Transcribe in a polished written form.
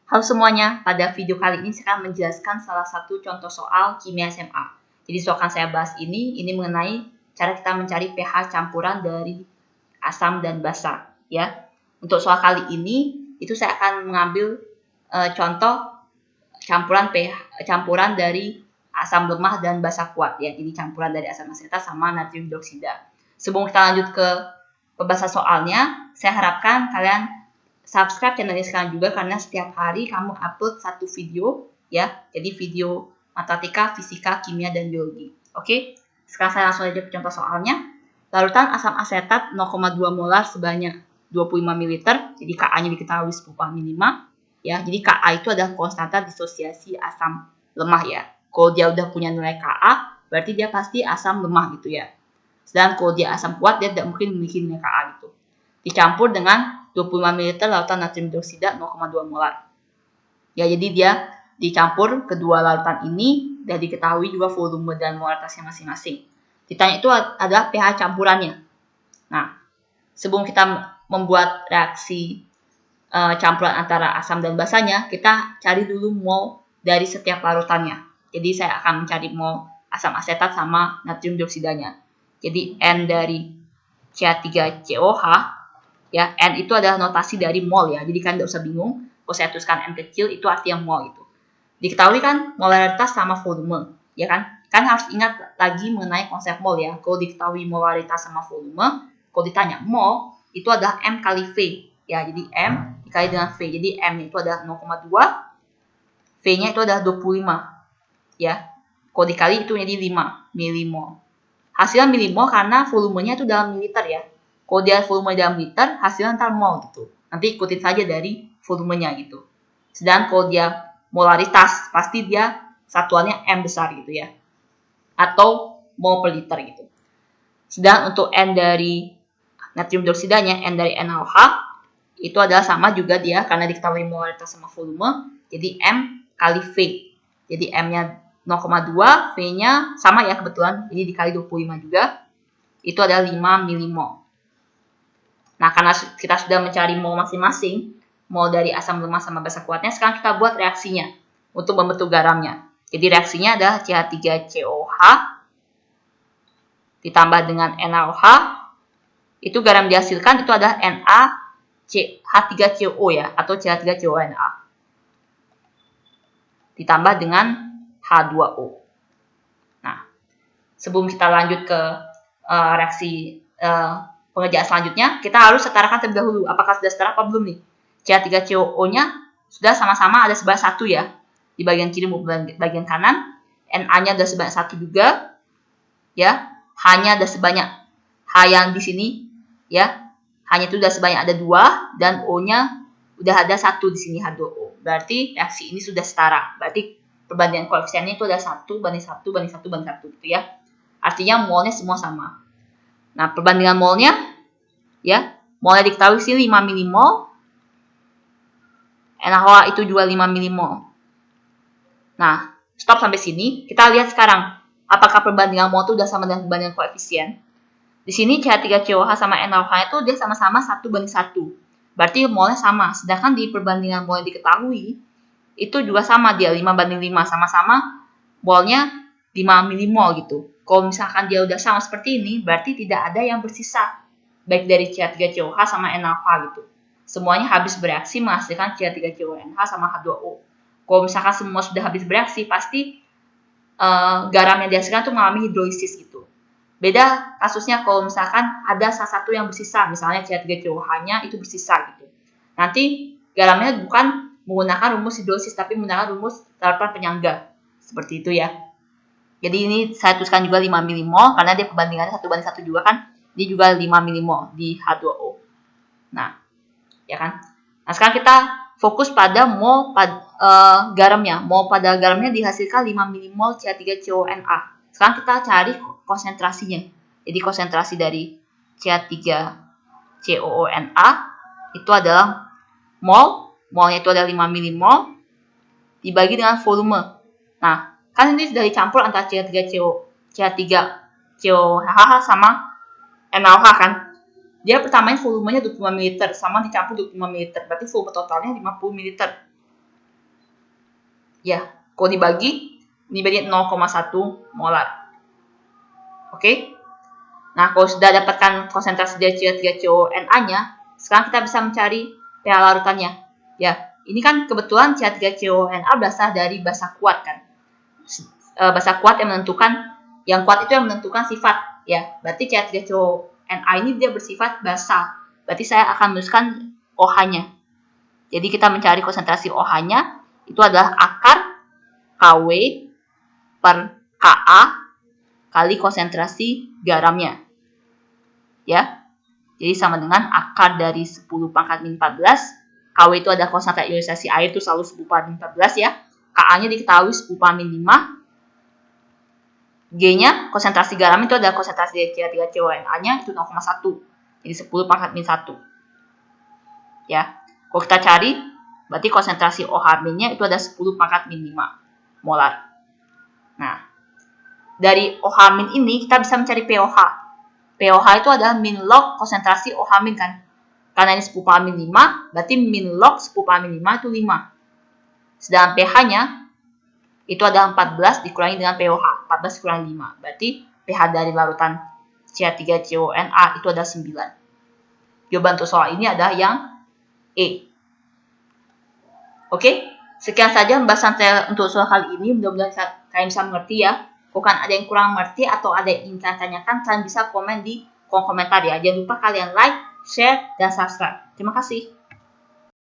Halo semuanya, pada video kali ini saya akan menjelaskan salah satu contoh soal kimia SMA. Jadi soal yang saya bahas ini mengenai cara kita mencari pH campuran dari asam dan basa. Ya, untuk soal kali ini itu saya akan mengambil contoh campuran dari asam lemah dan basa kuat. Ya, jadi campuran dari asam asetat sama natrium hidroksida. Sebelum kita lanjut ke pembahasan soalnya, saya harapkan kalian subscribe channel ini sekarang juga karena setiap hari kamu upload satu video ya. Jadi video matematika, fisika, kimia, dan biologi. Oke, sekarang saya langsung aja ke contoh soalnya. Larutan asam asetat 0,2 molar sebanyak 25 ml. Jadi Ka-nya diketahui 10 pahami 5 ya. Jadi Ka itu adalah konstanta disosiasi asam lemah ya. Kalau dia udah punya nilai Ka, berarti dia pasti asam lemah gitu ya. Sedangkan kalau dia asam kuat, dia tidak mungkin memiliki nilai Ka gitu. Dicampur dengan 25 ml lautan natrium hidroksida 0,2 molar. Ya, jadi dia dicampur kedua lautan ini dan diketahui juga volume dan molaritasnya masing-masing. Ditanya itu adalah pH campurannya. Nah, sebelum kita membuat reaksi campuran antara asam dan basanya, kita cari dulu mol dari setiap larutannya. Jadi saya akan mencari mol asam asetat sama natrium dioksidanya. Jadi N dari CH3COH ya, N itu adalah notasi dari mol ya. Jadi kan tidak usah bingung. Kalau saya tuliskan N kecil itu artinya mol itu. Diketahui kan molaritas sama volume, ya kan? Kan harus ingat lagi mengenai konsep mol ya. Kalau diketahui molaritas sama volume, kalau ditanya mol itu adalah M kali V ya. Jadi M dikali dengan V. Jadi M itu adalah 0,2, V-nya itu adalah 25 ya. Kalau dikali itu jadi 5 milimol. Hasilnya milimol karena volumenya itu dalam mililiter ya. Kalau dia volume dalam liter, hasilnya ntar mol gitu. Nanti ikutin saja dari volumenya gitu. Sedangkan kalau dia molaritas, pasti dia satuannya M besar gitu ya. Atau mol per liter gitu. Sedangkan untuk N dari natrium dioksidanya, N dari NaOH, itu adalah sama juga dia karena diketahui molaritas sama volume. Jadi M kali V. Jadi M-nya 0,2, V-nya sama ya kebetulan. Jadi dikali 25 juga. Itu adalah 5 milimol. Nah, karena kita sudah mencari mol masing-masing, mol dari asam lemah sama basa kuatnya, sekarang kita buat reaksinya untuk membentuk garamnya. Jadi reaksinya adalah CH3COH ditambah dengan NaOH. Itu garam dihasilkan itu adalah NaCH3CO ya, atau CH3CONa. Ditambah dengan H2O. Nah, sebelum kita lanjut ke reaksi pengerjaan selanjutnya, kita harus setarakan terlebih dahulu. Apakah sudah setara apa belum nih? CH3COO-nya sudah sama-sama ada sebanyak 1 ya. Di bagian kiri maupun bagian kanan. Na-nya ada sebanyak 1 juga. Ya. H-nya ada sebanyak H yang di sini. Ya. H-nya itu sudah sebanyak ada 2. Dan O-nya udah ada 1 di sini, H2O. Berarti reaksi ini sudah setara. Berarti perbandingan koefisiennya itu ada 1 banding 1 banding 1 banding 1 gitu ya. Artinya molnya semua sama. Nah, perbandingan molnya ya, molnya diketahui sini 5 milimol. NaOH itu juga 5 milimol. Nah, stop sampai sini. Kita lihat sekarang apakah perbandingan mol itu udah sama dengan perbandingan koefisien. Di sini CH3COH sama NaOH itu dia sama-sama 1 banding 1. Berarti molnya sama. Sedangkan di perbandingan mol yang diketahui itu juga sama dia 5 banding 5, sama-sama molnya 5 milimol gitu. Kalau misalkan dia udah sama seperti ini, berarti tidak ada yang bersisa. Baik dari CH3COH sama NaOH gitu. Semuanya habis bereaksi menghasilkan CH3CONH sama H2O. Kalau misalkan semua sudah habis bereaksi, pasti garam yang dihasilkan itu mengalami hidrolisis gitu. Beda kasusnya kalau misalkan ada salah satu yang bersisa, misalnya CH3COH-nya itu bersisa gitu. Nanti garamnya bukan menggunakan rumus hidrolisis, tapi menggunakan rumus larutan penyangga. Seperti itu ya. Jadi ini saya tuliskan juga 5 milimol karena dia perbandingannya 1 banding 1 juga kan. Dia juga 5 milimol di H2O. Nah, ya kan. Nah, sekarang kita fokus pada mol garamnya. Mol pada garamnya dihasilkan 5 milimol CH3CONa. Sekarang kita cari konsentrasinya. Jadi konsentrasi dari CH3COONa itu adalah molnya itu adalah 5 milimol dibagi dengan volume. Nah, kan ini sudah dicampur antara CH3COH sama NaOH kan. Dia pertamanya volumenya 25 ml sama dicampur 25 ml. Berarti volume totalnya 50 ml. Ya, kalau dibagi 0,1 molar. Oke? Nah, kalau sudah dapatkan konsentrasi dari CH3CONA-nya, sekarang kita bisa mencari pH larutannya. Ya, ini kan kebetulan CH3CONA berasal dari basa kuat kan. Basa kuat yang kuat itu yang menentukan sifat. Ya, berarti CH3CONA ini dia bersifat basa. Berarti saya akan menuliskan OH-nya. Jadi kita mencari konsentrasi OH-nya, itu adalah akar KW per Ka kali konsentrasi garamnya. Ya, jadi sama dengan akar dari 10 pangkat min 14. KW itu adalah konsentrasi ionisasi air itu selalu 10 pangkat min 14 ya. Ka-nya diketahui 10 pangkat min 5. G-nya konsentrasi garam itu adalah konsentrasi CH3CONA-nya itu 0,1. Jadi 10 pangkat min 1. Ya. Kalau kita cari, berarti konsentrasi OH-nya itu ada 10 pangkat min 5 molar. Nah, dari OH- ini kita bisa mencari pOH. pOH itu adalah min log konsentrasi OH- kan. Karena ini 10 pangkat min 5, berarti min log 10 pangkat min 5 itu 5. Sedangkan pH-nya itu adalah 14 dikurangi dengan pOH. 14 dikurangi 5. Berarti pH dari larutan CH3CONA itu adalah 9. Jawaban untuk soal ini adalah yang E. Oke, sekian saja pembahasan saya untuk soal kali ini. Mudah-mudahan kalian bisa mengerti ya. Kalau kan ada yang kurang mengerti atau ada yang ingin kalian tanyakan, kalian bisa komen di kolom komentar ya. Jangan lupa kalian like, share, dan subscribe. Terima kasih.